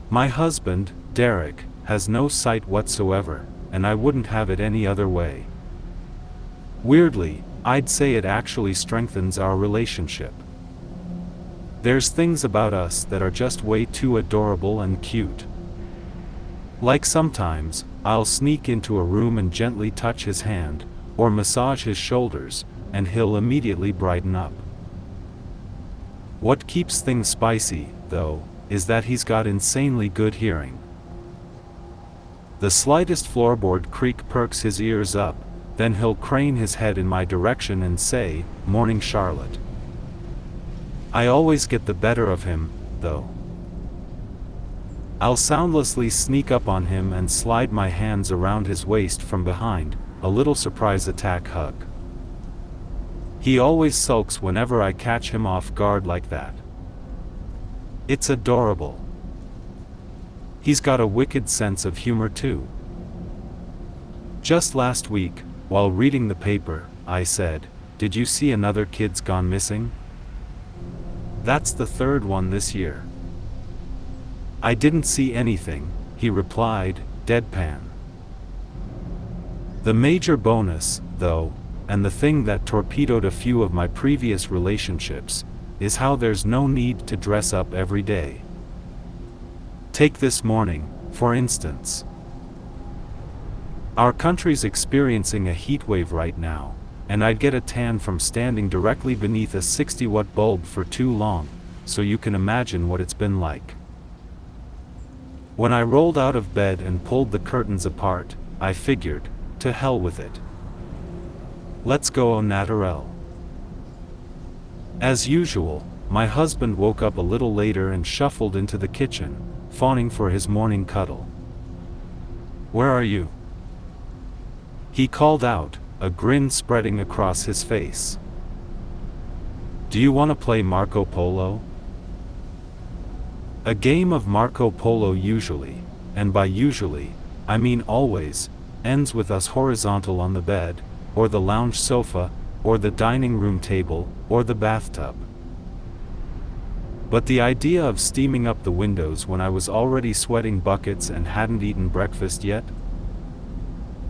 My husband, Derek, has no sight whatsoever, and I wouldn't have it any other way. Weirdly, I'd say it actually strengthens our relationship. There's things about us that are just way too adorable and cute. Like sometimes, I'll sneak into a room and gently touch his hand, or massage his shoulders, and he'll immediately brighten up. What keeps things spicy, though, is that he's got insanely good hearing. The slightest floorboard creak perks his ears up, then he'll crane his head in my direction and say, "Morning, Charlotte." I always get the better of him, though. I'll soundlessly sneak up on him and slide my hands around his waist from behind, a little surprise attack hug. He always sulks whenever I catch him off guard like that. It's adorable. He's got a wicked sense of humor too. Just last week, while reading the paper, I said, "Did you see another kid's gone missing?" "That's the third one this year." "I didn't see anything," he replied, deadpan. The major bonus, though, and the thing that torpedoed a few of my previous relationships, is how there's no need to dress up every day. Take this morning, for instance. Our country's experiencing a heat wave right now, and I'd get a tan from standing directly beneath a 60-watt bulb for too long, so you can imagine what it's been like. When I rolled out of bed and pulled the curtains apart, I figured, to hell with it. Let's go au naturel. As usual, my husband woke up a little later and shuffled into the kitchen, fawning for his morning cuddle. "Where are you?" he called out, a grin spreading across his face. "Do you want to play Marco Polo?" A game of Marco Polo usually, and by usually, I mean always, ends with us horizontal on the bed, or the lounge sofa, or the dining room table, or the bathtub. But the idea of steaming up the windows when I was already sweating buckets and hadn't eaten breakfast yet?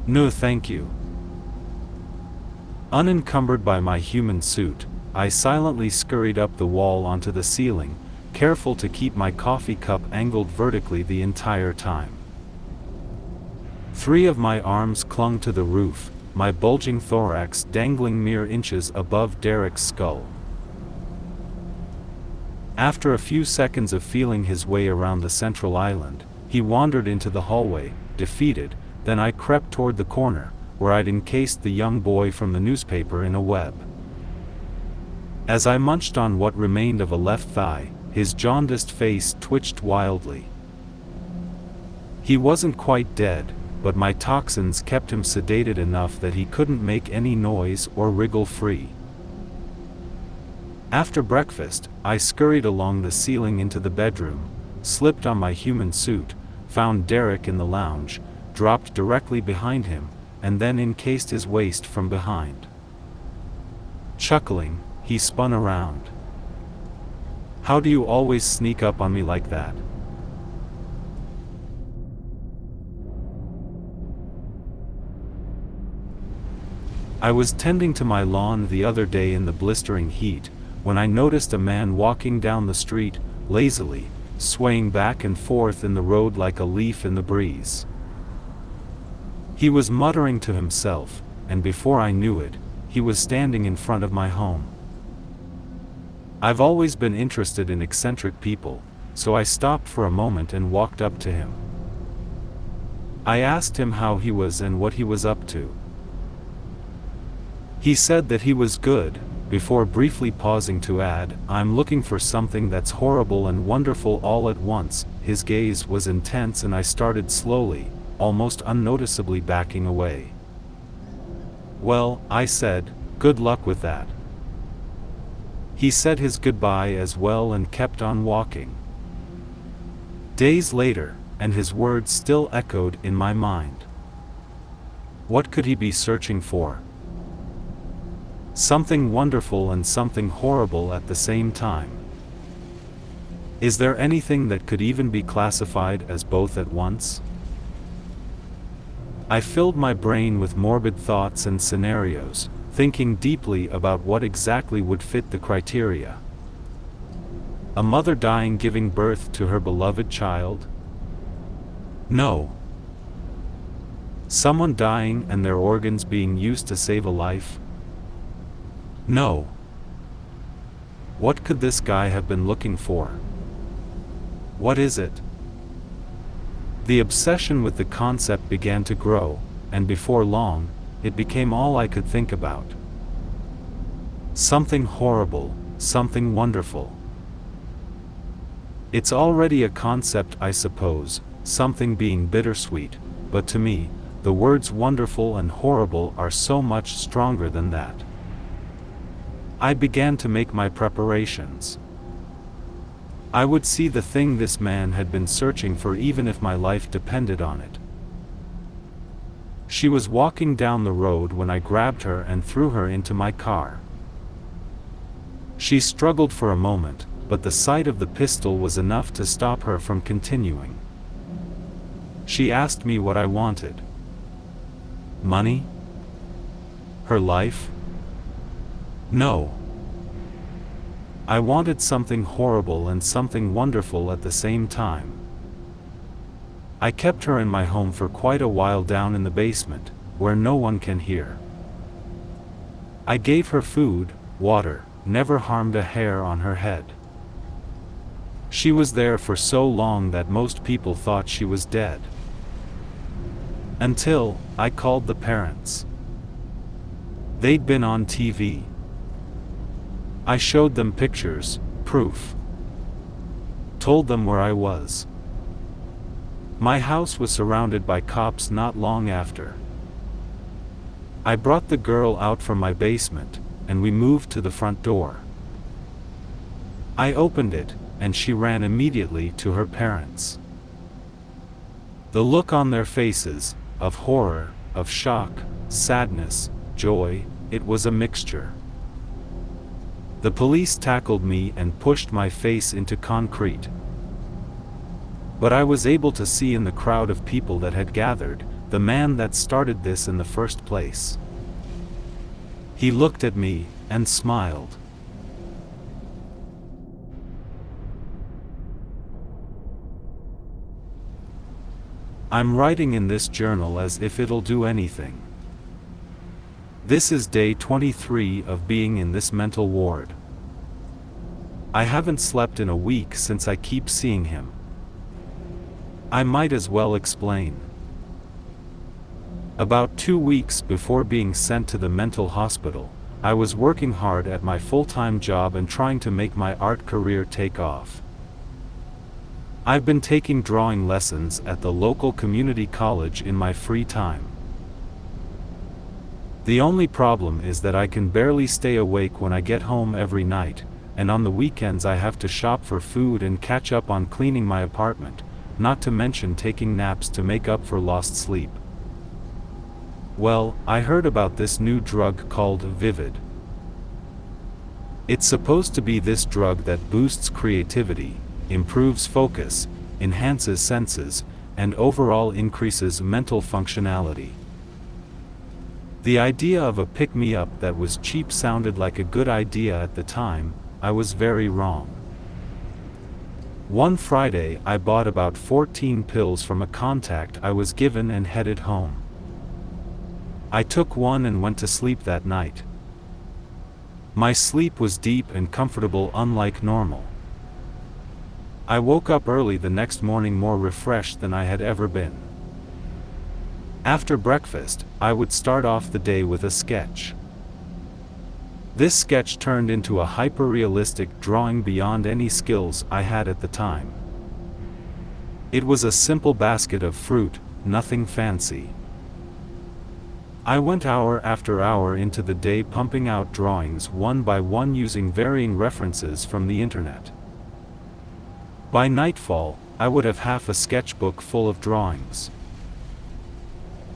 No thank you. Unencumbered by my human suit, I silently scurried up the wall onto the ceiling, careful to keep my coffee cup angled vertically the entire time. 3 of my arms clung to the roof, my bulging thorax dangling mere inches above Derek's skull. After a few seconds of feeling his way around the central island, he wandered into the hallway, defeated. Then I crept toward the corner, where I'd encased the young boy from the newspaper in a web. As I munched on what remained of a left thigh, his jaundiced face twitched wildly. He wasn't quite dead, but my toxins kept him sedated enough that he couldn't make any noise or wriggle free. After breakfast, I scurried along the ceiling into the bedroom, slipped on my human suit, found Derek in the lounge, dropped directly behind him, and then encased his waist from behind. Chuckling, he spun around. "How do you always sneak up on me like that?" I was tending to my lawn the other day in the blistering heat, when I noticed a man walking down the street, lazily, swaying back and forth in the road like a leaf in the breeze. He was muttering to himself, and before I knew it, he was standing in front of my home. I've always been interested in eccentric people, so I stopped for a moment and walked up to him. I asked him how he was and what he was up to. He said that he was good, before briefly pausing to add, "I'm looking for something that's horrible and wonderful all at once." His gaze was intense and I started slowly, almost unnoticeably backing away. "Well," I said, "good luck with that." He said his goodbye as well and kept on walking. Days later, and his words still echoed in my mind. What could he be searching for? Something wonderful and something horrible at the same time. Is there anything that could even be classified as both at once? I filled my brain with morbid thoughts and scenarios, thinking deeply about what exactly would fit the criteria. A mother dying giving birth to her beloved child? No. Someone dying and their organs being used to save a life? No. What could this guy have been looking for? What is it? The obsession with the concept began to grow, and before long, it became all I could think about. Something horrible, something wonderful. It's already a concept, I suppose, something being bittersweet, but to me, the words wonderful and horrible are so much stronger than that. I began to make my preparations. I would see the thing this man had been searching for even if my life depended on it. She was walking down the road when I grabbed her and threw her into my car. She struggled for a moment, but the sight of the pistol was enough to stop her from continuing. She asked me what I wanted. Money? Her life? No. I wanted something horrible and something wonderful at the same time. I kept her in my home for quite a while down in the basement, where no one can hear. I gave her food, water, never harmed a hair on her head. She was there for so long that most people thought she was dead. Until I called the parents. They'd been on TV. I showed them pictures, proof. Told them where I was. My house was surrounded by cops not long after. I brought the girl out from my basement, and we moved to the front door. I opened it, and she ran immediately to her parents. The look on their faces, of horror, of shock, sadness, joy, it was a mixture. The police tackled me and pushed my face into concrete. But I was able to see in the crowd of people that had gathered, the man that started this in the first place. He looked at me, and smiled. I'm writing in this journal as if it'll do anything. This is day 23 of being in this mental ward. I haven't slept in a week since I keep seeing him. I might as well explain. About 2 weeks before being sent to the mental hospital, I was working hard at my full-time job and trying to make my art career take off. I've been taking drawing lessons at the local community college in my free time. The only problem is that I can barely stay awake when I get home every night, and on the weekends I have to shop for food and catch up on cleaning my apartment, not to mention taking naps to make up for lost sleep. Well, I heard about this new drug called Vivid. It's supposed to be this drug that boosts creativity, improves focus, enhances senses, and overall increases mental functionality. The idea of a pick-me-up that was cheap sounded like a good idea at the time. I was very wrong. One Friday I bought about 14 pills from a contact I was given and headed home. I took one and went to sleep that night. My sleep was deep and comfortable, unlike normal. I woke up early the next morning more refreshed than I had ever been. After breakfast, I would start off the day with a sketch. This sketch turned into a hyper-realistic drawing beyond any skills I had at the time. It was a simple basket of fruit, nothing fancy. I went hour after hour into the day pumping out drawings one by one using varying references from the internet. By nightfall, I would have half a sketchbook full of drawings.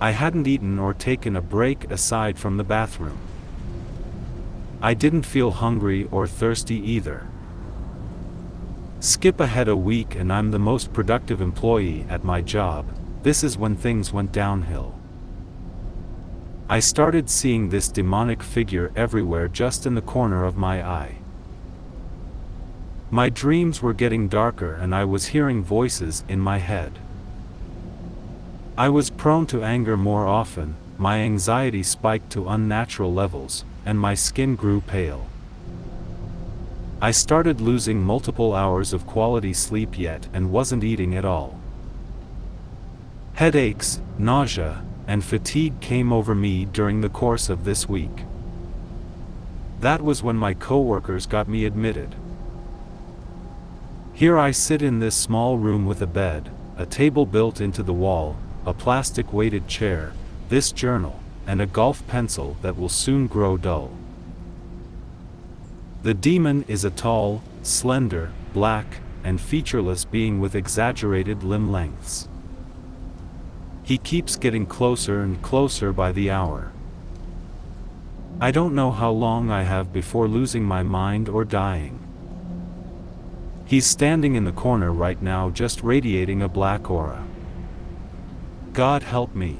I hadn't eaten or taken a break aside from the bathroom. I didn't feel hungry or thirsty either. Skip ahead a week and I'm the most productive employee at my job. This is when things went downhill. I started seeing this demonic figure everywhere just in the corner of my eye. My dreams were getting darker and I was hearing voices in my head. I was prone to anger more often, my anxiety spiked to unnatural levels, and my skin grew pale. I started losing multiple hours of quality sleep yet and wasn't eating at all. Headaches, nausea, and fatigue came over me during the course of this week. That was when my coworkers got me admitted. Here I sit in this small room with a bed, a table built into the wall, a plastic weighted chair, this journal, and a golf pencil that will soon grow dull. The demon is a tall, slender, black, and featureless being with exaggerated limb lengths. He keeps getting closer and closer by the hour. I don't know how long I have before losing my mind or dying. He's standing in the corner right now just radiating a black aura. God help me.